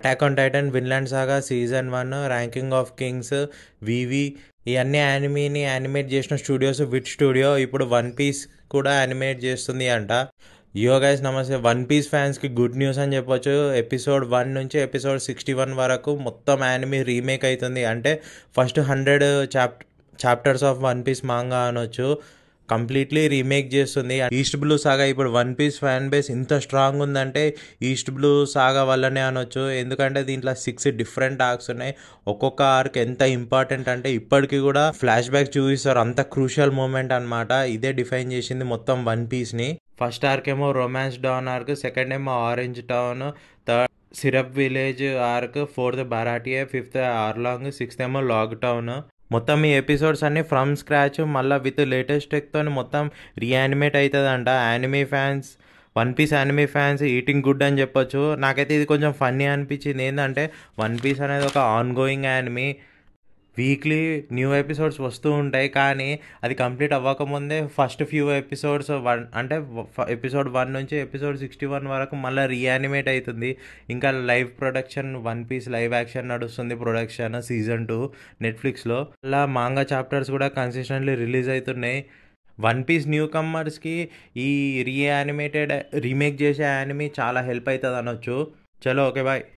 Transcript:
Attack on Titan, Vinland Saga season 1, Ranking of Kings, వివి ఇవన్నీ యానిమీని యానిమేట్ చేసిన స్టూడియోస్ విట్ స్టూడియో ఇప్పుడు వన్ పీస్ కూడా యానిమేట్ చేస్తుంది అంట. యో గైస్ నమస్తే. వన్ పీస్ ఫ్యాన్స్కి గుడ్ న్యూస్ అని చెప్పొచ్చు. ఎపిసోడ్ 1 నుంచి ఎపిసోడ్ 61 వరకు మొత్తం యానిమీ రీమేక్ అవుతుంది. అంటే first 100 chapters of One Piece manga అనొచ్చు కంప్లీట్లీ రీమేక్ చేస్తుంది. ఈస్ట్ బ్లూ సాగా ఇప్పుడు వన్ పీస్ ఫ్యాన్ బేస్ ఇంత స్ట్రాంగ్ ఉందంటే ఈస్ట్ బ్లూ సాగా వల్లనే అనొచ్చు. ఎందుకంటే దీంట్లో 6 డిఫరెంట్ ఆర్క్స్ ఉన్నాయి. ఒక్కొక్క ఆర్క్ ఎంత ఇంపార్టెంట్ అంటే ఇప్పటికీ కూడా ఫ్లాష్ బ్యాక్ చూపిస్తారు. అంత క్రూషియల్ మూమెంట్ అనమాట. ఇదే డిఫైన్ చేసింది మొత్తం వన్ పీస్ని. ఫస్ట్ ఆర్క్ ఏమో రొమాన్స్ డాన్ ఆర్క్, సెకండ్ ఏమో Orange Town, third Syrup Village arc, fourth Baratie, fifth Arlong, sixth ఏమో లాగ్ టౌన్. మొత్తం ఈ ఎపిసోడ్స్ అన్ని ఫ్రమ్ స్క్రాచ్ మళ్ళీ విత్ లేటెస్ట్ టెక్తో మొత్తం రీయానిమేట్ అవుతుందంట. Anime fans, One Piece anime fans eating good అని చెప్పొచ్చు. నాకైతే ఇది కొంచెం ఫన్నీ అనిపించింది. ఏంటంటే వన్ పీస్ అనేది ఒక ongoing anime. Weekly new episodes వస్తూ ఉంటాయి, కానీ అది కంప్లీట్ అవ్వకముందే ఫస్ట్ ఫ్యూ ఎపిసోడ్స్ అంటే ఎపిసోడ్ 1 నుంచి ఎపిసోడ్ 61 వరకు మళ్ళీ రీయానిమేట్ అవుతుంది. ఇంకా live production One Piece live action నడుస్తుంది ప్రొడక్షన్ సీజన్ 2 నెట్ఫ్లిక్స్లో. అలా మాంగా చాప్టర్స్ కూడా కన్సిస్టెంట్లీ రిలీజ్ అవుతున్నాయి. వన్ పీస్ న్యూ కమ్మర్స్కి ఈ రీయానిమేటెడ్ రీమేక్ చేసే యానిమీ చాలా హెల్ప్ అవుతుంది అనొచ్చు. చలో ఓకే బాయ్.